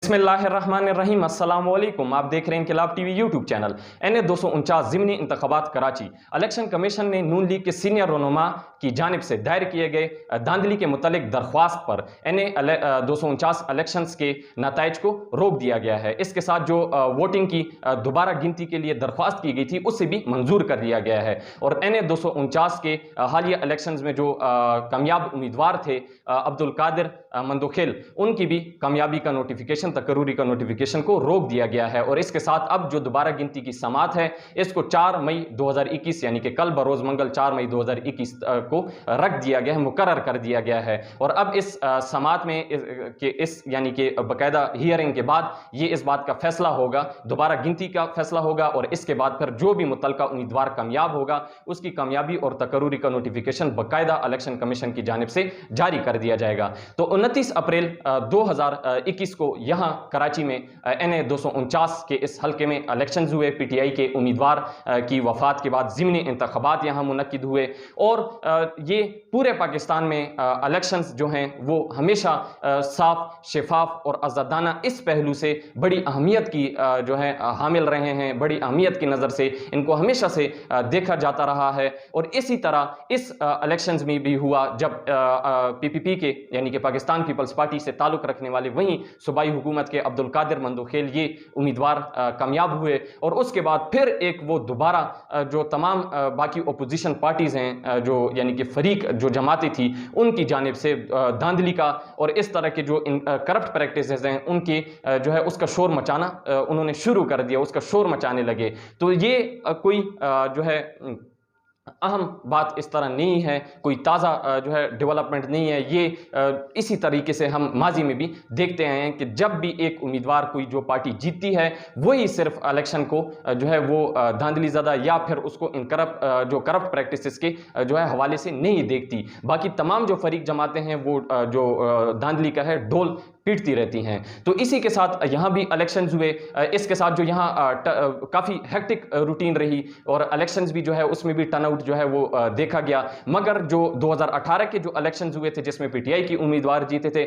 बिस्मिल्लाहिर्रहमानिर्रहीम, अस्सलाम वालेकुम। आप देख रहे हैं Inquilab TV YouTube channel. NA 249 ज़िमनी इंतखाबात कराची। इलेक्शन कमीशन ने नून लीग के सीनियर रहनुमा की जानिब से दायर किए गए धांधली के मुतालिक दरख्वास्त पर NA 249 इलेक्शंस के नताइज को रोक दिया गया है। इसके साथ जो वोटिंग की दोबारा गिनती के लिए दरख्वास्त की गई थी उसे भी मंजूर कर दिया गया है। और NA 249 के हालिया इलेक्शंस में जो कामयाब उम्मीदवार थे अब्दुल कादिर मंदोखेल, उनकी भी कामयाबी का नोटिफिकेशन, तकरूरी का नोटिफिकेशन को रोक दिया गया है। और इसके साथ अब जो दोबारा गिनती की समात है इसको 4 मई 2021 यानी कि कल बरोज मंगल 4 मई 2021 को रख दिया गया है, मुकर्रर कर दिया गया है। और अब इस समात में इस यानी कि बाकायदा हियरिंग के बाद ये इस बात का फैसला होगा, दोबारा गिनती का फैसला होगा और इसके बाद फिर जो भी मुतलका उम्मीदवार कामयाब होगा उसकी कामयाबी और तकरूरी का नोटिफिकेशन बाकायदा इलेक्शन कमीशन की जानिब से जारी कर दिया जाएगा। तो 29 अप्रैल 2021 को यहाँ कराची में NA 249 के इस हल्के में इलेक्शंस हुए। PTI के उम्मीदवार की वफात के बाद ज़िमनी इंतखाबात यहाँ मुनक्किद हुए। और ये पूरे पाकिस्तान में इलेक्शंस जो हैं वो हमेशा साफ, शफाफ और आज़ादाना इस पहलू से बड़ी अहमियत की जो है हामिल रहे हैं, बड़ी अहमियत की नज़र से इनको हमेशा से देखा जाता रहा है। और इसी तरह इस इलेक्शंस में भी हुआ जब PPP के यानी कि पाकिस्तान पीपल्स पार्टी से ताल्लुक़ रखने वाले वहीं सूबाई हुकूमत के अब्दुल कादिर मंदोखेल ये उम्मीदवार कामयाब हुए। और उसके बाद फिर एक वो दोबारा जो तमाम बाकी ओपोजिशन पार्टीज़ हैं जो यानी कि फरीक जो जमातें थी उनकी जानिब से धांधली का और इस तरह के जो करप्ट प्रैक्टिसेस हैं उनकी जो है उसका शोर मचाना उन्होंने शुरू कर दिया, उसका शोर मचाने लगे। तो ये कोई जो है अहम बात इस तरह नहीं है, कोई ताज़ा जो है डेवलपमेंट नहीं है। ये इसी तरीके से हम माजी में भी देखते आए हैं कि जब भी एक उम्मीदवार कोई जो पार्टी जीतती है वही सिर्फ इलेक्शन को जो है वो धांधली ज़्यादा या फिर उसको इन करप्ट प्रैक्टिसेस के जो है हवाले से नहीं देखती। बाकी तमाम जो फरीक जमातें हैं वो जो धांधली का है ढोल पीटती रहती हैं। तो इसी के साथ यहाँ भी इलेक्शंस हुए। इसके साथ जो यहाँ काफ़ी हेक्टिक रूटीन रही और इलेक्शंस भी जो है उसमें भी टर्नआउट जो है वो देखा गया। मगर जो 2018 के जो इलेक्शंस हुए थे जिसमें PTI की उम्मीदवार जीते थे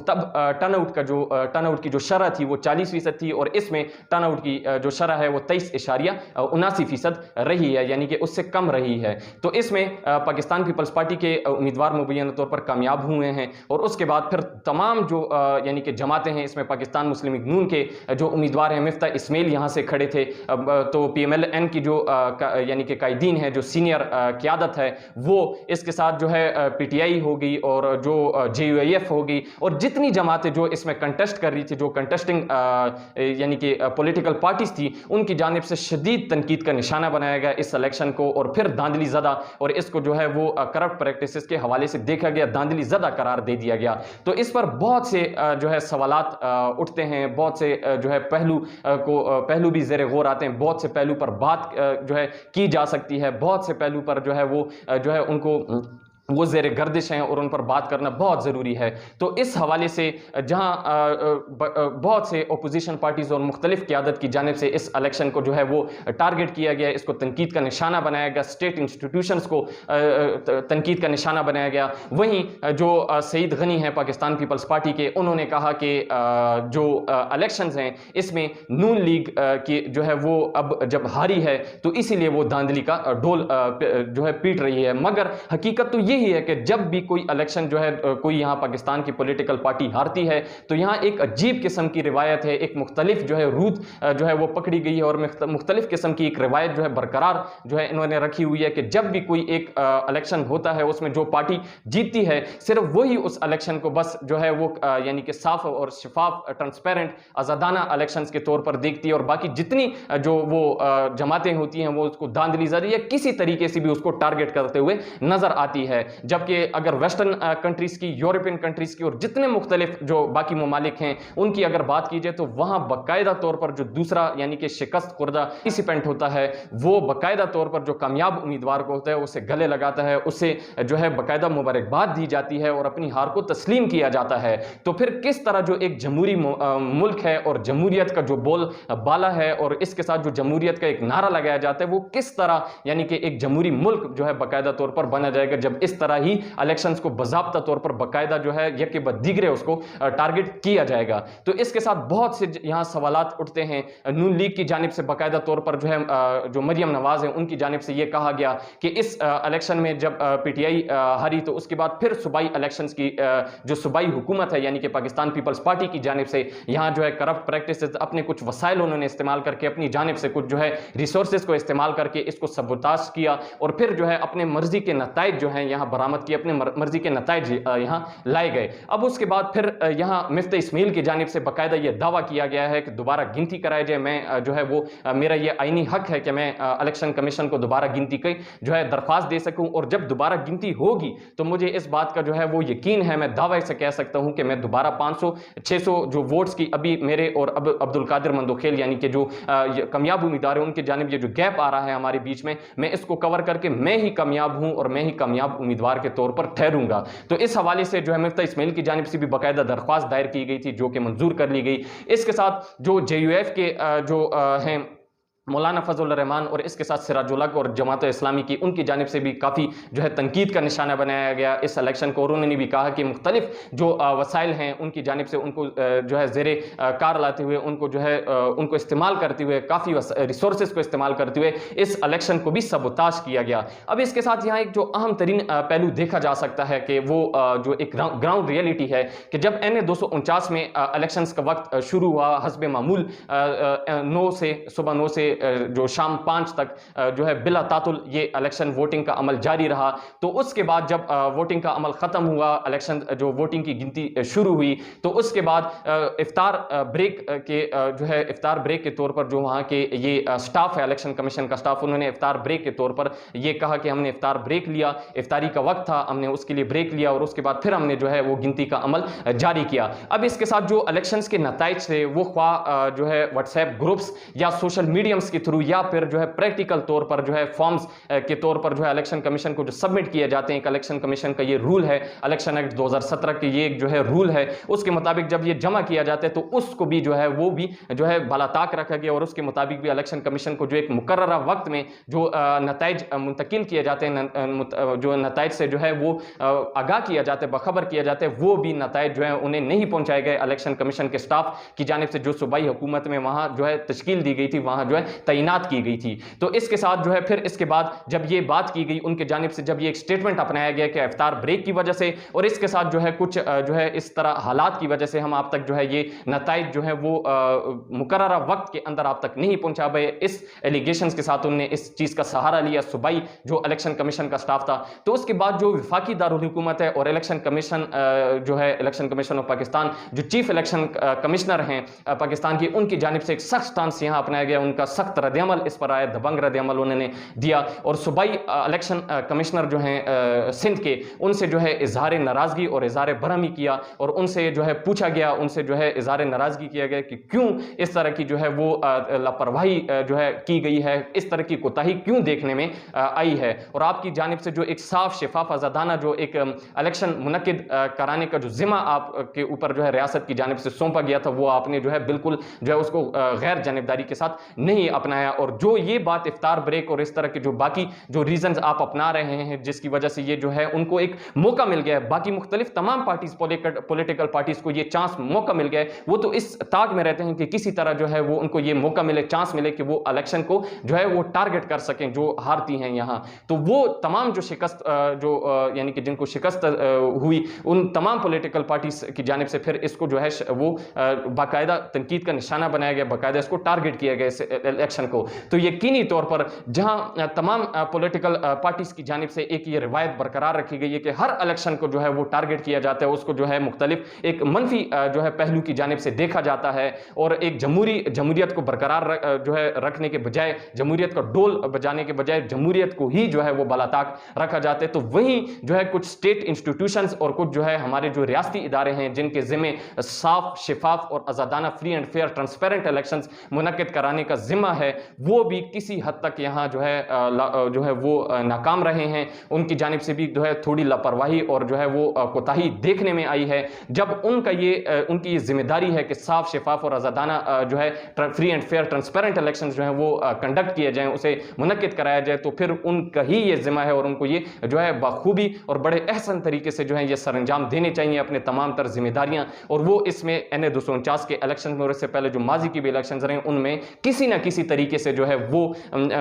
तब टर्नआउट की जो शरह थी वो 40% थी और इसमें टर्नआउट की जो शरह है वो 23.79% रही है, यानी कि उससे कम रही है। तो इसमें पाकिस्तान पीपल्स पार्टी के उम्मीदवार मुबैना तौर पर कामयाब हुए हैं। और उसके बाद फिर तमाम जो यानी कि जमातें हैं इसमें पाकिस्तान मुस्लिम लीग नून के जो उम्मीदवार हैं मिफ्ता इस्माइल यहाँ से खड़े थे। तो PMLN की जो यानी कि कायदीन है, जो सीनियर क़यादत है, वो इसके साथ जो है PTI होगी और जो JUIF होगी और जितनी जमातें जो इसमें कंटेस्ट कर रही थी, जो कंटेस्टिंग यानी कि पॉलिटिकल पार्टीज थी, उनकी जानिब से शदीद तनकीद का निशाना बनाया गया इस इलेक्शन को। और फिर धांधली ज़दा और इसको जो है वो करप्ट प्रैक्टिसेस के हवाले से देखा गया, धांधली ज़दा करार दे दिया गया। तो इस पर बहुत से जो है सवालात उठते हैं, बहुत से जो है पहलू भी ज़ेरे गौर आते हैं, बहुत से पहलू पर बात जो है की जा सकती है, बहुत से पहलू पर जो है वो जो है उनको वो ज़ेरे गर्दिश हैं और उन पर बात करना बहुत ज़रूरी है। तो इस हवाले से जहाँ बहुत से ओपोजिशन पार्टीज़ और मुख्तलिफ क़यादत की जानिब से इस इलेक्शन को जो है वो टारगेट किया गया, इसको तनकीद का निशाना बनाया गया, स्टेट इंस्टीट्यूशंस को तनकीद का निशाना बनाया गया। वहीं जो सईद गनी हैं पाकिस्तान पीपल्स पार्टी के, उन्होंने कहा कि जो इलेक्शंस हैं इसमें नून लीग की जो है वो अब जब हारी है तो इसीलिए वो धांधली का ढोल जो है पीट रही है। मगर हकीकत तो यही है कि जब भी कोई इलेक्शन जो है कोई यहाँ पाकिस्तान की पॉलिटिकल पार्टी हारती है तो यहाँ एक अजीब किस्म की रिवायत है, एक मुख्तलिफ जो है रूट जो है वो पकड़ी गई है और मुख्तलिफ किस्म की एक रिवायत जो है बरकरार जो है इन्होंने रखी हुई है कि जब भी कोई एक इलेक्शन होता है उसमें जो पार्टी जीतती है सिर्फ वही उस इलेक्शन को बस जो है वो यानी कि साफ और शफाफ, ट्रांसपेरेंट, आज़ादाना इलेक्शंस के तौर पर देखती है और बाकी जितनी जो वो जमातें होती हैं वो उसको धांधलीज़दी या किसी तरीके से भी उसको टारगेट करते हुए नजर आती है। जबकि अगर वेस्टर्न कंट्रीज़ की, यूरोपियन कंट्रीज़ की और जितने मुख्तलिफ जो बाकी ममालिक हैं उनकी अगर बात की जाए तो वहाँ बाकायदा तौर पर जो दूसरा यानी कि शिकस्त खुर्दा पार्टिसिपेंट होता है वो बाकायदा तौर पर जो कामयाब उम्मीदवार को होता है उसे गले लगाता है, उसे जो है बाकायदा मुबारकबाद दी जाती है और अपनी हार को तस्लीम किया जाता है। तो फिर किस तरह जो एक जमहूरी मुल्क है और जमहूरियत का जो बोल बाला है और इसके साथ जो जमहूरियत का एक नारा लगाया जाता है वो किस तरह यानी कि एक जमहूरी मुल्क जो है बाकायदा तौर पर बना जाएगा जब इस इस तरह ही इलेक्शंस को बाकायदा तौर पर बाकायदा जो है यके बाद दीगरे उसको टारगेट किया जाएगा। तो इसके साथ बहुत से यहाँ सवालात उठते हैं। नून लीग की जानिब से बाकायदा तौर पर जो है जो मरियम नवाज है उनकी जानिब से ये कहा गया कि इस इलेक्शन में जब पीटीआई हारी तो उसके बाद फिर सूबाई इलेक्शंस की जो सूबाई हुकूमत है यानी कि पाकिस्तान पीपल्स पार्टी की जानिब से यहाँ जो है करप्ट प्रैक्टिस अपने कुछ वसाइल उन्होंने इस्तेमाल करके अपनी जानिब से कुछ जो है रिसोर्सेज को इस्तेमाल करके इसको सबूताश किया और फिर जो है अपने मर्जी के नताइज जो है यहाँ बरामद किए, अपने मर्जी के नताइज यहाँ लाए गए। अब उसके बाद फिर यहाँ मिफ्ता इस्माइल की जानिब से बाकायदा ये दावा किया गया है कि दोबारा गिनती कराई जाए। मैं जो है वो मेरा ये आईनी हक है कि मैं इलेक्शन कमीशन को दोबारा गिनती की जो है दरख्वास्त दे सकूं और जब दोबारा गिनती होगी तो मुझे इस बात का जो है वो यकीन है, मैं दावा से कह सकता हूं कि मैं दोबारा 500-600 जो वोट्स की अभी मेरे और अब्दुल कादिर मंदोखेल यानी कि जो कामयाब उम्मीदवार है उनकी जानिब ये जो गैप आ रहा है हमारे बीच में, मैं इसको कवर करके मैं ही कामयाब हूं और मैं ही कामयाब उम्मीदवार के तौर पर ठहरूंगा। तो इस हवाले से जो है मिफ्ता इस्माइल की जानिब से भी बाकायदा दरख्वास्त दायर की गई थी जो कि मंजूर कर ली गई। इसके साथ जो JUF के जो हैं मौलाना फजल रहमान और इसके साथ सिराजुल हक और जमात इस्लामी की उनकी जानिब से भी काफ़ी जो है तनकीद का निशाना बनाया गया इस इलेक्शन को। और उन्होंने भी कहा कि मुख्तलिफ जो वसाइल हैं उनकी जानिब से उनको जो है ज़ेरे कार लाते हुए उनको जो है उनको इस्तेमाल करते हुए काफ़ी रिसोर्सेज को इस्तेमाल करते हुए इस इलेक्शन को भी सबूताश किया गया। अब इसके साथ यहाँ एक जो अहम तरीन पहलू देखा जा सकता है कि वो जो एक ग्राउंड रियलिटी है कि जब NA 249 में इलेक्शन का वक्त शुरू हुआ हस्ब मामूल 9 से सुबह 9 से जो शाम 5 तक जो है बिला तातुल ये इलेक्शन वोटिंग का अमल जारी रहा। तो उसके बाद जब वोटिंग का अमल ख़त्म हुआ, इलेक्शन जो वोटिंग की गिनती शुरू हुई, तो उसके बाद इफ्तार ब्रेक के जो है इफ्तार ब्रेक के तौर पर जो वहाँ के ये स्टाफ है इलेक्शन कमीशन का स्टाफ, उन्होंने इफ्तार ब्रेक के तौर पर ये कहा कि हमने इफ्तार ब्रेक लिया, इफ्तारी का वक्त था, हमने उसके लिए ब्रेक लिया और उसके बाद फिर हमने जो है वो गिनती का अमल जारी किया। अब इसके साथ जो इलेक्शंस के नताइज थे वो ख्वाह जो है व्हाट्सएप ग्रुप्स या सोशल मीडियम्स के थ्रू या फिर जो है प्रैक्टिकल तौर पर जो है फॉर्म्स के तौर पर जो है इलेक्शन कमीशन को जो सबमिट किए जाते हैं। इलेक्शन कमीशन का ये रूल है, इलेक्शन एक्ट 2017 के ये जो है रूल है, उसके मुताबिक जब ये जमा किया जाता है तो उसको भी जो है वो भी जो है बालाताक रखा गया और उसके मुताबिक भी इलेक्शन कमीशन को जो एक मुकर्ररा वक्त में जो नताइज मुंतकिल किए जाते हैं, जो नताइज से जो है वो आगाह किया जाता है, बखबर किया जाता है, वो भी नताइज जो है उन्हें नहीं पहुंचाए गए। इलेक्शन कमीशन के स्टाफ की जानिब से जो सूबाई हुकूमत में वहां जो है तश्कील दी गई थी, वहां जो है तैनात की गई थी। तो इसके साथ जो है फिर इसके बाद जब ये बात की गई उनके जानिब से, जब ये एक स्टेटमेंट अपनाया गया कि इफ्तार ब्रेक की वजह से और इसके साथ जो है कुछ जो है इस तरह हालात की वजह से हम आप तक जो है ये नताइज जो है वो मुकर्ररा वक्त के अंदर आप तक नहीं पहुंचा पाए, इस एलिगेशंस के साथ उन्होंने इस चीज का सहारा लिया सूबाई जो इलेक्शन कमीशन का स्टाफ था। तो उसके बाद जो वफाकी दारुल हुकूमत है और इलेक्शन कमीशन जो है इलेक्शन कमीशन ऑफ पाकिस्तान जो चीफ इलेक्शन कमिश्नर हैं पाकिस्तान की, उनकी जानिब से एक सख्त स्टांस यहाँ अपनाया गया, उनका सख्त रद्द-ए-अमल इस पर आया, दबंग रद्द-ए-अमल उन्होंने दिया और सूबाई इलेक्शन कमिश्नर जो हैं सिंध के, उनसे जो है इजहार नाराजगी और इजहार बरहमी किया और उनसे जो है पूछा गया, उनसे जो है इजहार नाराजगी किया गया कि क्यों इस तरह की जो है वो लापरवाही जो है की गई है, इस तरह की कोताही क्यों देखने में आई है और आपकी जानिब से जो एक साफ शफाफ आज़ादाना जो एक इलेक्शन मुनक्किद कराने का जो जिम्मा आपके ऊपर जो है रियासत की जानिब से सौंपा गया था, वो आपने जो है बिल्कुल जो है उसको गैर जानिबदारी के साथ नहीं अपनाया। और जो ये बात इफ्तार ब्रेक और इस तरह के जो बाकी जो रीजंस आप अपना रहे हैं जिसकी वजह से ये जो है उनको एक मौका मिल गया है, बाकी मुख्तलिफ तमाम पार्टीज पॉलिटिकल पार्टीज को ये चांस मौका मिल गया है, वो तो इस ताक में रहते हैं कि किसी तरह जो है वो उनको ये मौका मिले, चांस मिले कि वो इलेक्शन को जो है वो टारगेट कर सकें जो हारती हैं यहाँ। तो वो तमाम जो शिकस्त जो यानी कि जिनको शिकस्त हुई उन तमाम पॉलिटिकल पार्टीज की जानिब से फिर इसको जो है वो बाकायदा तनकीद का निशाना बनाया गया, बाकायदा इसको टारगेट किया गया इस इलेक्शन को। तो यकीनी तौर पर जहां तमाम पॉलिटिकल पार्टीज की जानिब से एक ये रिवायत बरकरार रखी गई है कि हर इलेक्शन को जो है वो टारगेट किया जाता है, उसको जो है मुख्तलिफ एक मनफी जो है पहलू की जानिब से देखा जाता है और एक जमहूरियत को बरकरार जो है रखने के बजाय, जमहूरियत का डोल बजाने के बजाय जमहूरियत को ही जो है वो बालाताक रखा जाता है। तो वहीं जो है कुछ स्टेट इंस्टीट्यूशंस और कुछ जो है हमारे जो रियासती इदारे हैं जिनके जिम्मे साफ, शिफाफ और आज़ादाना, free and fair, transparent elections मुनक्किद कराने का जिम्मा जिम्मा है वो भी किसी हद तक यहाँ जो है वो नाकाम रहे हैं। उनकी जानिब से भी जो है थोड़ी लापरवाही और जो है वो कोताही देखने में आई है। जब उनकी ये जिम्मेदारी है कि साफ शफाफ और आज़ादाना जो है free and fair transparent elections जो है वो कंडक्ट किए जाएं, उसे मुनक्किद कराया जाए, तो फिर उनका ही ये जिम्मा है और उनको ये जो है बखूबी और बड़े अहसन तरीके से जो है ये सरंजाम देने चाहिए अपने तमाम तर जिम्मेदारियां। और वो इसमें NA 249 के इलेक्शन में और इससे पहले जो माजी की भी इलेक्शन रहे उनमें किसी ना किसी तरीके से जो है वो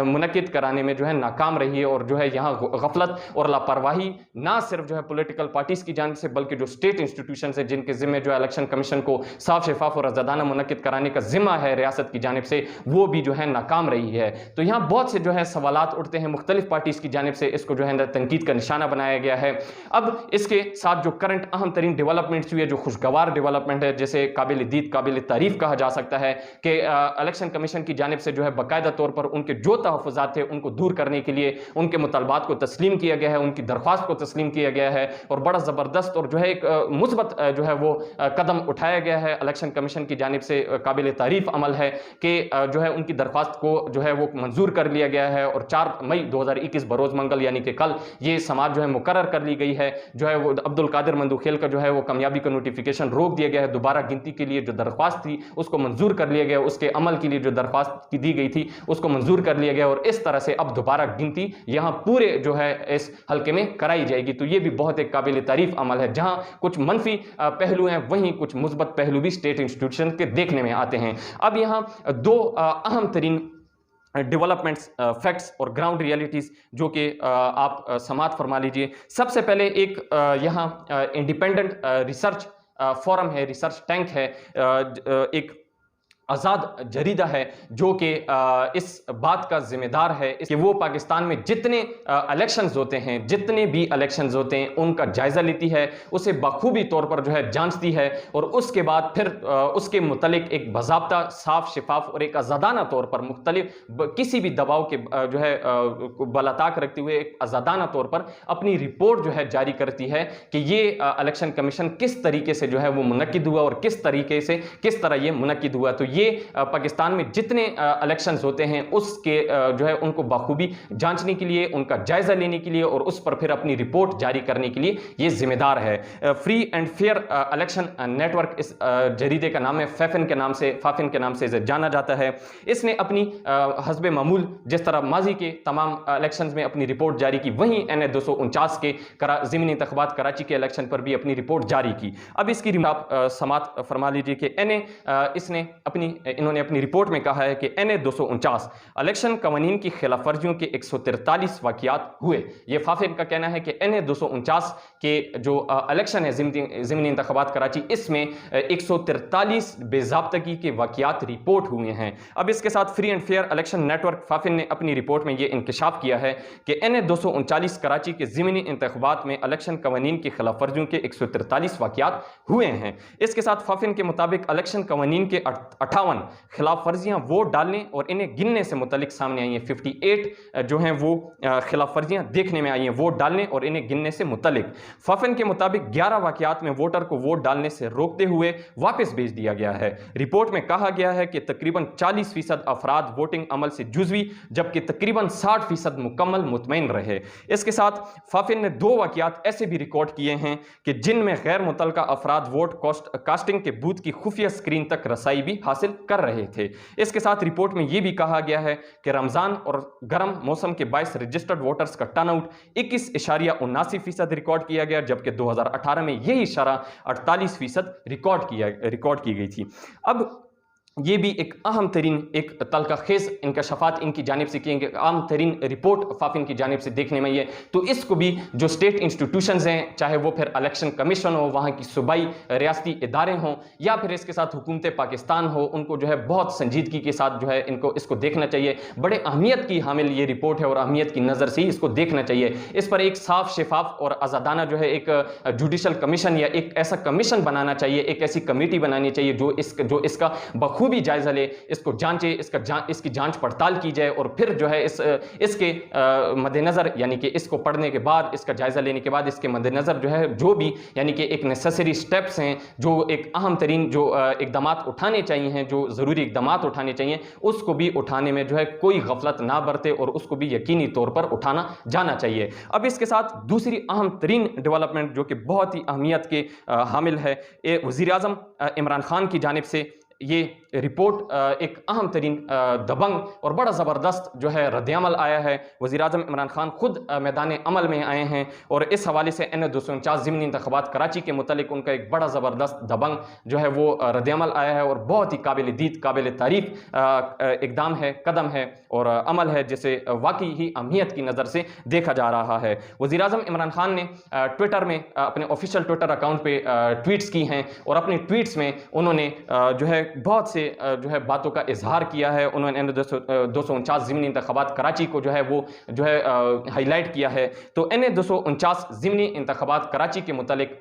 मुनक्किद कराने में जो है नाकाम रही है। और जो है यहाँ गफलत और लापरवाही ना सिर्फ जो है पॉलिटिकल पार्टीज की जानिब से बल्कि जो स्टेट इंस्टीट्यूशन है जिनके जिम्मे जो है इलेक्शन कमीशन को साफ शफाफ और आज़ादाना मुनक्किद कराने का जिम्मा है रियासत की जानिब से, वो भी जो है नाकाम रही है। तो यहाँ बहुत से जो है सवालात उठते हैं मुख्तलिफ पार्टीज की जानिब से, इसको जो है तनकीद का निशाना बनाया गया है। अब इसके साथ जो करंट अहम तरीन डेवलपमेंट्स हुई है, जो खुशगवार डेवलपमेंट है, जैसे काबिल दीद काबिल तारीफ कहा जा सकता है कि इलेक्शन कमीशन की जानिब से जो है बाकायदा तौर पर उनके जो तहफ़्फ़ुज़ात थे उनको दूर करने के लिए उनके मुतालबात को तस्लीम किया गया है, उनकी दरख्वास्त को तस्लीम किया गया है और बड़ा ज़बरदस्त और जो है एक मुस्बत जो है वो कदम उठाया गया है इलेक्शन कमीशन की जानिब से। काबिल तारीफ अमल है कि जो है उनकी दरख्वास्त को जो है वो मंजूर कर लिया गया है और 4 मई 2021 बरोज़ मंगल यानी कि कल ये समात जो है मुकर्रर कर ली गई है। जो है वो अब्दुल कादिर मंदूखेल का जो है वो कामयाबी का नोटिफिकेशन रोक दिया गया है। दोबारा गिनती के लिए जो दरख्वास्त थी उसको मंजूर कर लिया गया, उसके अमल के लिए जो दरख्वास्त दी गई थी उसको मंजूर कर लिया गया और इस तरह से अब दोबारा गिनती यहाँ पूरे जो है इस हल्के में कराई जाएगी। तो ये भी बहुत एक काबिल तारीफ अमल है। जहाँ कुछ मनफी पहलू हैं वहीं कुछ मुस्बत पहलू भी स्टेट इंस्टीट्यूशन के देखने में आते हैं। अब यहाँ दो अहम तरीन डेवलपमेंट्स, फैक्ट्स और ग्राउंड रियलिटीज़ जो कि आप समात फरमा लीजिए। सबसे पहले एक यहाँ इंडिपेंडेंट रिसर्च फोरम है, रिसर्च टैंक है, एक आज़ाद जरीदा है जो कि इस बात का जिम्मेदार है कि वो पाकिस्तान में जितने इलेक्शंस होते हैं, जितने भी इलेक्शंस होते हैं उनका जायज़ा लेती है, उसे बखूबी तौर पर जो है जांचती है और उसके बाद फिर उसके मुतलिक एक बाज़ाब्ता साफ शफाफ और एक आज़ादाना तौर पर मुख्तलिफ किसी भी दबाव के जो है बलाताक रखते हुए एक आज़ादाना तौर पर अपनी रिपोर्ट जो है जारी करती है कि ये इलेक्शन कमीशन किस तरीके से जो है वो मुनक्किद हुआ और किस तरीके से किस तरह ये मुनक्किद हुआ। तो ये पाकिस्तान में जितने इलेक्शंस होते हैं उसके जो है उनको बखूबी जांचने के लिए, उनका जायजा लेने के लिए और उस पर फिर अपनी रिपोर्ट जारी करने के लिए ये जिम्मेदार है। Free and fair election network इस जरीदे का नाम है, फाफिन के नाम से जाना जाता है। इसने अपनी हस्बे मामूल जिस तरह माजी के तमाम इलेक्शंस में अपनी रिपोर्ट जारी की, वहीं NA 249 के ज़िमनी इंतखाबात कराची के इलेक्शन पर भी अपनी रिपोर्ट जारी की। अब इसकी आप समात फरमा लीजिए कि इन्होंने अपनी रिपोर्ट में कहा है कि NA 249 इलेक्शन कवानीन की खिलाफवर्जियों के 143 वाक़यात हुए। ये फाफिन का कहना है कि NA 249 के जो इलेक्शन है ज़िमनी इंतखाबात कराची, इसमें 143 बेज़ाब्तगी के वाक़यात रिपोर्ट हुए हैं। अब इसके साथ free and fair election network FAFEN ने अपनी रिपोर्ट में ये इंकशाफ किया है कि NA 239 कराची के ज़िमनी इंतखाबात में इलेक्शन कवानीन की खिलाफवर्जियों के 143 वाक़यात हुए हैं। इसके साथ फाफिन के मुताबिक इलेक्शन कवानीन के 58 खिलाफ वर्जियां वोट डालने और इन्हें गिनने से मुतलिक सामने आई हैं। 58 जो हैं वो खिलाफ वर्जियां देखने में आई हैं वोट डालने और इन्हें गिनने से मुतलिक। फाफिन के मुताबिक 11 वाक़यात में वोटर को वोट डालने से रोकते हुए वापस भेज दिया गया है। रिपोर्ट में कहा गया है कि तकरीबन 40% अफराद वोटिंग अमल से जुज़वी जबकि तकरीबन 60% मुकम्मल मुतमईन रहे। इसके साथ फाफिन ने 2 वाक़यात ऐसे भी रिकॉर्ड किए हैं कि जिनमें गैर मुतल्लका अफराद वोट कास्टिंग के बूथ की खुफिया स्क्रीन तक रसाई भी हासिल कर रहे थे। इसके साथ रिपोर्ट में यह भी कहा गया है कि रमजान और गर्म मौसम के बायस रजिस्टर्ड वोटर्स का टर्नआउट 21.79% रिकॉर्ड किया गया जबकि 2018 में यही शरह 48% रिकॉर्ड की गई थी। अब ये भी एक अहम तरीन एक तलखखेज़ इंकशाफात इनकी जानिब से किए, अहम तरीन रिपोर्ट फाफिन की जानिब से देखने में ये, तो इसको भी जो स्टेट इंस्टीट्यूशंस हैं, चाहे वो फिर इलेक्शन कमीशन हो, वहाँ की सूबाई रियासती इदारे हों या फिर इसके साथ हुकूमत पाकिस्तान हो, उनको जो है बहुत संजीदगी के साथ जो है इसको देखना चाहिए। बड़े अहमियत की हामिल ये रिपोर्ट है और अहमियत की नज़र से ही इसको देखना चाहिए। इस पर एक साफ शफाफ और आज़ादाना जो है एक जुडिशल कमीशन या एक ऐसा कमीशन बनाना चाहिए, एक ऐसी कमेटी बनानी चाहिए जो इसका बखूबी जो भी जायजा ले इसको जांचे, इसकी जांच पड़ताल की जाए और फिर जो है इसके मद्देनजर यानी कि इसको पढ़ने के बाद, इसका जायजा लेने के बाद इसके मद्देनजर जो है जो भी यानी कि एक नेसेसरी स्टेप्स हैं, जो एक अहम तरीन जो इकदाम उठाने चाहिए हैं, जो ज़रूरी इकदाम उठाने चाहिए, उसको भी उठाने में जो है कोई गफलत ना बरते और उसको भी यकीनी तौर पर उठाना जाना चाहिए। अब इसके साथ दूसरी अहम तरीन डेवलपमेंट जो कि बहुत ही अहमियत के हामिल है, वज़ीर आज़म इमरान खान की जानिब से ये रिपोर्ट एक अहम तरीन दबंग और बड़ा ज़बरदस्त जो है रद्दअमल आया है। वज़ीर आज़म इमरान खान खुद मैदान अमल में आए हैं और इस हवाले से NA-249 ज़िमनी इंतख़ाबात कराची के मुतालिक उनका एक बड़ा ज़बरदस्त दबंग जो है वो रद्दअमल आया है और बहुत ही काबिल दीद, काबिल तारीफ़ इक़दाम है, कदम है और अमल है, जिसे वाकई ही अहमियत की नज़र से देखा जा रहा है। वज़ीर आज़म इमरान खान ने ट्विटर में अपने ऑफिशियल ट्विटर अकाउंट पर ट्वीट्स की हैं और अपने ट्वीट्स में उन्होंने जो है बहुत से जो है बातों का इजहार किया है। उन्होंने NA-249 ज़िमनी इंतख़ाबात कराची को जो है वो जो है हाईलाइट किया है। तो NA-249 ज़िमनी इंतख़ाबात कराची के मुतालिक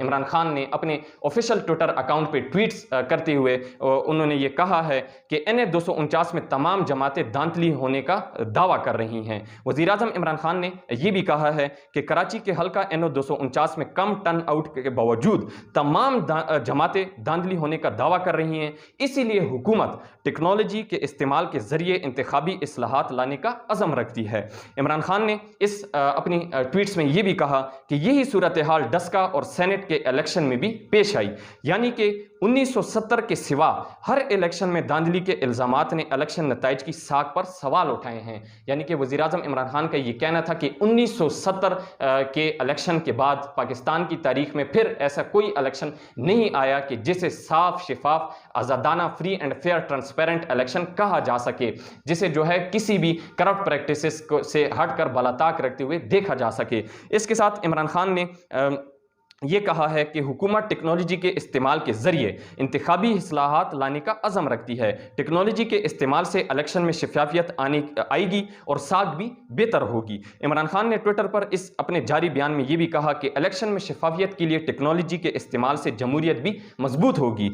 इमरान खान ने अपने ऑफिशियल ट्विटर अकाउंट पे ट्वीट्स करते हुए उन्होंने ये कहा है कि NA-249 में तमाम जमातें दांतली होने का दावा कर रही हैं। वज़ीर आज़म इमरान खान ने यह भी कहा है कि कराची के हल्का NA-249 में कम टर्न आउट के बावजूद तमाम जमातें दांतली होने का दावा कर रही हैं, इसीलिए हुकूमत टेक्नोलॉजी के इस्तेमाल के जरिए इंतखाबी इस्लाहात लाने का अज़म रखती है। इमरान खान ने इस अपनी ट्वीट्स में यह भी कहा कि यही सूरत हाल डस्का और सेनेट के इलेक्शन में भी पेश आई, यानी कि 1970 के सिवा हर इलेक्शन में धांधली के इल्ज़ामात ने इलेक्शन नताइज की साख पर सवाल उठाए हैं। यानी कि वज़ीर आज़म इमरान खान का ये कहना था कि 1970 के इलेक्शन के बाद पाकिस्तान की तारीख में फिर ऐसा कोई इलेक्शन नहीं आया कि जिसे साफ, शिफाफ, आज़ादाना, free and fair, transparent election कहा जा सके, जिसे जो है किसी भी करप्ट प्रैक्टिसेस से हटकर बालाताक रखते हुए देखा जा सके। इसके साथ इमरान खान ने ये कहा है कि हुकूमत टेक्नोलॉजी के इस्तेमाल के ज़रिए इंतखाबी इस्लाहात लाने का अज़म रखती है। टेक्नोलॉजी के इस्तेमाल से इलेक्शन में शफाफियत आएगी और साख भी बेहतर होगी। इमरान खान ने ट्विटर पर इस अपने जारी बयान में ये भी कहा कि इलेक्शन में शफाफियत के लिए टेक्नोलॉजी के इस्तेमाल से जमहूरियत भी मजबूत होगी।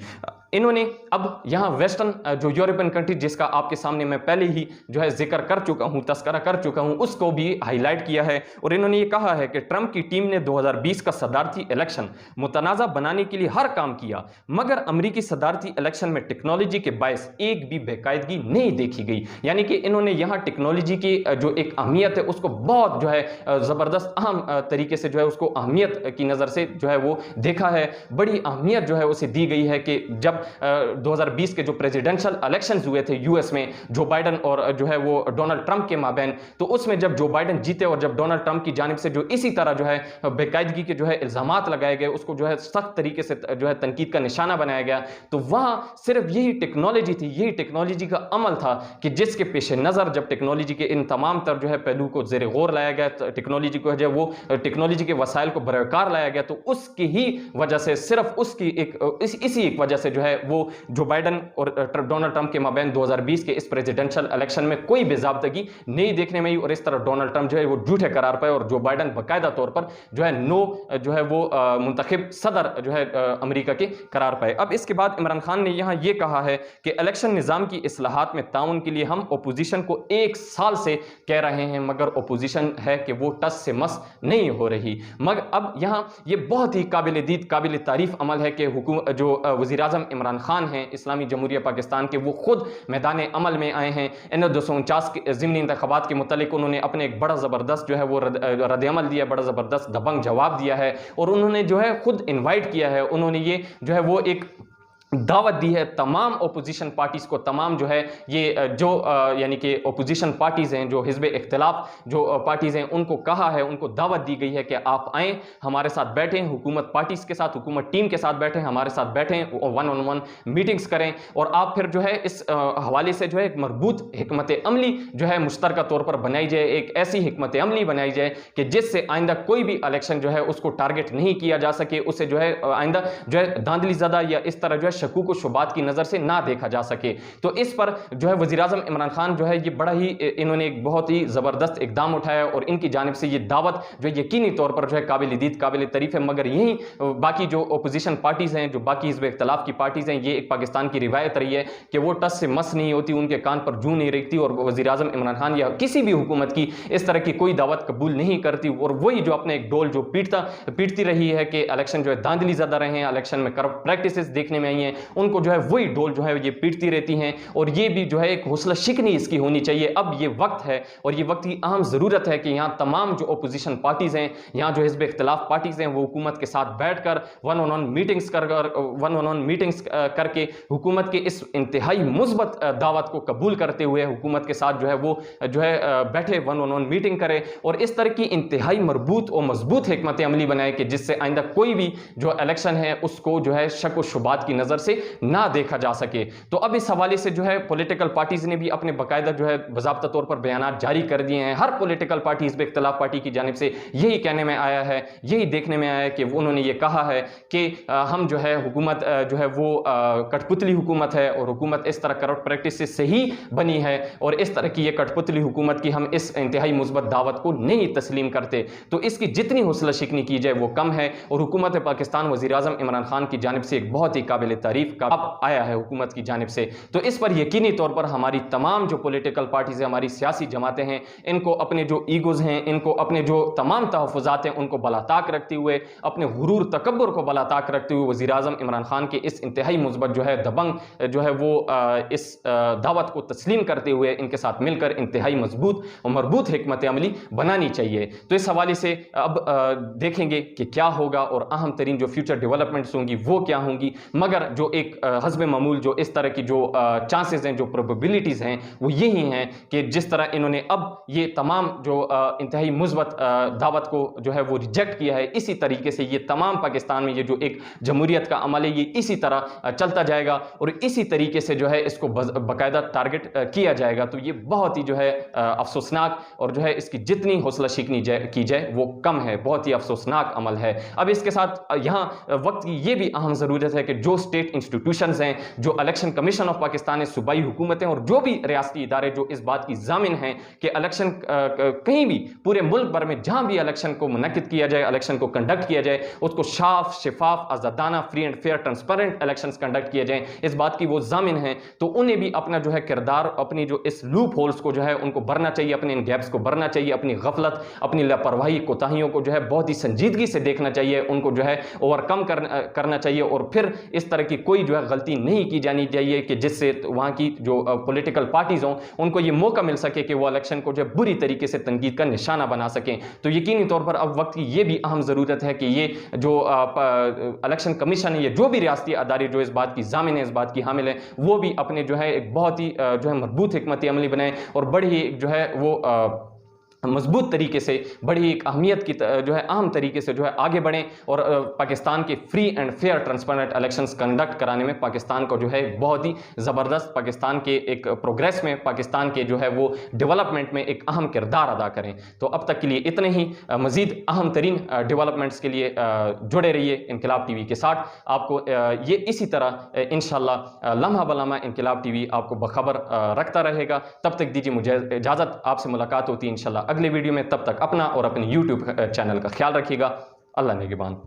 इन्होंने अब यहाँ वेस्टर्न जो यूरोपियन कंट्री, जिसका आपके सामने मैं पहले ही जो है जिक्र कर चुका हूँ, तस्करा कर चुका हूँ, उसको भी हाईलाइट किया है और इन्होंने ये कहा है कि ट्रंप की टीम ने 2020 का सदारती इलेक्शन मुतनाज़ा बनाने के लिए हर काम किया, मगर अमरीकी सदारती इलेक्शन में टेक्नोलॉजी के बायस एक भी बेकायदगी नहीं देखी गई। यानी कि इन्होंने यहाँ टेक्नोलॉजी की जो एक अहमियत है उसको बहुत जो है ज़बरदस्त अहम तरीके से जो है उसको अहमियत की नज़र से जो है वो देखा है। बड़ी अहमियत जो है उसे दी गई है कि जब 2020 के जो प्रेसिडेंशियल इलेक्शंस हुए थे यूएस में, जो बाइडन और जो है वो डोनाल्ड ट्रंप के माबैन, तो उसमें जब जो बाइडन जीते और जब डोनाल्ड ट्रंप की जानिब से जो इसी तरह जो है बेकायदगी के जो है इल्जामात लगाए गए, उसको जो है सख्त तरीके से जो है तनकीद का निशाना बनाया गया, तो वहां सिर्फ यही टेक्नोलॉजी थी, यही टेक्नोलॉजी का अमल था कि जिसके पेश नज़र जब टेक्नोलॉजी के इन तमाम तर जो है पहलू को ज़ेर गौर लाया गया, टेक्नोलॉजी को जो है वो टेक्नोलॉजी के वसाइल को बरकरार लाया गया, तो उसकी ही वजह से, सिर्फ उसकी इसी एक वजह से जो है वो जो बाइडन और डोनाल्ड ट्रंप के माबैन 2020 के इस प्रेसिडेंशियल इलेक्शन में कोई बेज़ाब्तगी नहीं देखने में आई और इस तरह डोनाल्ड ट्रंप जो है वो झूठे करार पाए और जो बाइडन बाकायदा तौर पर जो है जो है वो मुंतखब सदर जो है अमेरिका के करार पाए। अब इसके बाद इमरान खान ने यहाँ ये कहा है कि इलेक्शन निज़ाम की इस्लाहात में ताउन के लिए हम अपोजिशन को 1 साल से कह रहे हैं, मगर अपोजिशन है कि वो टस से मस नहीं हो रही। मगर अब यहाँ ये बहुत ही काबिल दीद, काबिल तारीफ अमल है कि जो वज़ीर आज़म इमरान खान हैं इस्लामी जमहूरिया पाकिस्तान के, वो खुद मैदान अमल में आए हैं। NA-249 के ज़िमनी इंतख़ाबात के मुतालिक उन्होंने अपने एक बड़ा ज़बरदस्त जो है वो रद्दअमल दिया, बड़ा ज़बरदस्त दबंग जवाब दिया है और उन्होंने जो है खुद इन्वाइट किया है, उन्होंने ये जो है वो एक दावत दी है तमाम ओपोजिशन पार्टीज़ को, तमाम जो है ये जो यानी कि ओपोजिशन पार्टीज़ हैं, जो हिज़्ब इख्तिलाफ जो पार्टीज़ हैं, उनको कहा है, उनको दावत दी गई है कि आप आएँ, हमारे साथ बैठें, हुकूमत पार्टीज़ के साथ, हुकूमत टीम के साथ बैठें, हमारे साथ बैठें, 1-on-1 मीटिंग्स करें और आप फिर जो है इस हवाले से जो है एक मरबूत हिकमत अमली जो है मुश्तरका तौर पर बनाई जाए, एक ऐसी हिकमत अमली बनाई जाए कि जिससे आइंदा कोई भी इलेक्शन जो है उसको टारगेट नहीं किया जा सके, उसे जो है आइंदा जो है धांधली ज़दा या इस तरह जो है शकूक व शुबात की नज़र से ना देखा जा सके। तो इस पर जो है वज़ीर-ए-आज़म इमरान खान जो है ये बड़ा ही इन्होंने एक बहुत ही ज़बरदस्त इक़दाम उठाया और इनकी जानिब से ये दावत जो यकीनी तौर पर जो है काबिल-ए-दीद काबिल-ए-तारीफ़ है। मगर यही बाकी जो अपोजिशन पार्टीज़ हैं, जो बाकी हिज़्ब इख्तिलाफ़ की पार्टीज़ हैं, ये एक पाकिस्तान की रिवायत रही है कि वो टस से मस नहीं होती, उनके कान पर जूं नहीं रेंगती और वज़ीर-ए-आज़म इमरान खान या किसी भी हुकूमत की इस तरह की कोई दावत कबूल नहीं करती और वही जो अपने एक डोल जो पीटती रही है कि इलेक्शन जो है धांधली ज़्यादा रहे हैं, इलेक्शन में करप्ट प्रैक्टिसेस देखने में आई हैं, उनको जो है वही डोल जो है ये पीटती रहती हैं। और ये भी जो है एक हौसला शिकनी इसकी होनी चाहिए। अब ये वक्त है और ये वक्त की अहम ज़रूरत है कि यहाँ तमाम जो अपोजिशन पार्टीज़ हैं, यहाँ जो हिज़्ब इख्तिलाफ़ पार्टीज़ हैं, वो हुकूमत के साथ बैठकर वन ऑन वन मीटिंग्स करके हुकूमत के इस इंतहाई मुस्बत दावत को कबूल करते हुए हुकूमत के साथ जो है वो जो है बैठे वन ऑन वन मीटिंग करे और इस तरह की इंतहाई मरबूत और मजबूत हिकमत अमली बनाए कि जिससे आइंदा कोई भी जो इलेक्शन है उसको जो है शक व शुबात की नज़र से ना देखा जा सके। तो अब इस हवाले से जो है पॉलिटिकल पार्टीज़ ने भी अपने बाकायदा जो है बाज़ाब्ता तौर पर बयानात जारी कर दिए हैं। हर पॉलिटिकल पार्टी हिज़्ब इख्तिलाफ़ पार्टी की जानिब से यही कहने में आया है, यही देखने में आया है कि उन्होंने ये कहा है कि हम जो है हुकूमत जो है वो कठपुतली हुकूमत है और हुकूमत इस तरह करप्ट प्रैक्टिस से ही बनी है और इस तरह की ये कठपुतली हुकूमत की हम इस इंतहाई मुस्बत दावत को नहीं तस्लीम करते। तो इसकी जितनी हौसला शिकनी की जाए वो कम है और हुकूमत पाकिस्तान वज़ीर-ए-आज़म इमरान खान की जानिब से एक बहुत ही काबिल तारीफ़ का अब आया है हुकूमत की जानिब से। तो इस पर यकीनी तौर पर हमारी तमाम जो पॉलिटिकल पार्टीज़ हैं, हमारी सियासी जमातें हैं, इनको अपने जो ईगोज़ हैं, इनको अपने जो तमाम तहफ़्फ़ुज़ात हैं उनको बलाताक रखते हुए, अपने गुरूर तकब्बुर को बलाताक रखते हुए वज़ीर-ए-आज़म इमरान खान के इस इंतहाई मुस्बत जो है दबंग जो है वो इस दावत को तस्लीम करते हुए इनके साथ मिलकर इंतहाई मजबूत और मरबूत हिकमत अमली बनानी चाहिए। तो इस हवाले से अब देखेंगे कि क्या होगा और अहम तरीन जो फ्यूचर डेवलपमेंट्स होंगी वो क्या होंगी। मगर जो एक हस्ब मामूल जो इस तरह की जो चांसेस हैं, जो प्रोबेबिलिटीज़ हैं वो यही हैं कि जिस तरह इन्होंने अब ये तमाम जो इंतहाई मुस्बत दावत को जो है वो रिजेक्ट किया है, इसी तरीके से ये तमाम पाकिस्तान में ये जो एक जमहूरियत का अमल है ये इसी तरह चलता जाएगा और इसी तरीके से जो है इसको बाकायदा टारगेट किया जाएगा। तो ये बहुत ही जो है अफसोसनाक और जो है इसकी जितनी हौसला शिकनी की जाए वो कम है, बहुत ही अफसोसनाक अमल है। अब इसके साथ यहाँ वक्त की ये भी अहम ज़रूरत है कि जो स्टेट इंस्टीट्यूशंस हैं, जो इलेक्शन कमीशन ऑफ पाकिस्तान है, सूबाई हुकूमतें और जो भी रियासती इदारे जो इस बात की ज़ामिन हैं कि इलेक्शन कहीं भी पूरे मुल्क भर में जहाँ भी इलेक्शन को मुनक्किद किया जाए, इलेक्शन को कंडक्ट किया जाए, उसको साफ शफाफ आज़ादाना free and fair transparent elections conduct किए जाएं, इस बात की वो ज़ामिन है। तो उन्हें भी अपना जो है किरदार, अपनी जो इस लूप होल्स को जो है उनको भरना चाहिए, अपने इन गैप्स को भरना चाहिए, अपनी गफलत, अपनी लापरवाही, कोताहियों को जो है बहुत ही संजीदगी से देखना चाहिए, उनको जो है ओवरकम करना चाहिए और फिर इस तरह की कोई जो है गलती नहीं की जानी चाहिए कि जिससे वहाँ की जो पॉलिटिकल पार्टीज हों उनको ये मौका मिल सके कि वो इलेक्शन को जो है बुरी तरीके से तनकीद का निशाना बना सकें। तो यकीनी तौर पर अब वक्त की ये भी अहम ज़रूरत है कि ये जो इलेक्शन कमीशन है, ये जो भी रियासती अदारे जो इस बात की ज़ामिन है, इस बात की हामिल है, वो भी अपने जो है एक बहुत ही जो है मजबूत हिकमत अमली बनाएं और बड़ी ही जो है वो मजबूत तरीके से, बड़ी एक अहमियत की जो है अहम तरीके से जो है आगे बढ़ें और पाकिस्तान के free and fair transparent elections conduct कराने में पाकिस्तान को जो है बहुत ही ज़बरदस्त, पाकिस्तान के एक प्रोग्रेस में, पाकिस्तान के जो है वो डेवलपमेंट में एक अहम किरदार अदा करें। तो अब तक के लिए इतने ही। मज़ीद अहम तरीन डेवलपमेंट्स के लिए जुड़े रहिए इनकलाब टीवी के साथ। आपको ये इसी तरह इंशाअल्लाह लम्हा बलम्हा इनकलाब टीवी आपको बखबर रखता रहेगा। तब तक दीजिए मुझे इजाज़त, आपसे मुलाकात होती है इंशाअल्लाह अगले वीडियो में। तब तक अपना और अपने YouTube चैनल का ख्याल रखिएगा। अल्लाह निगहबान।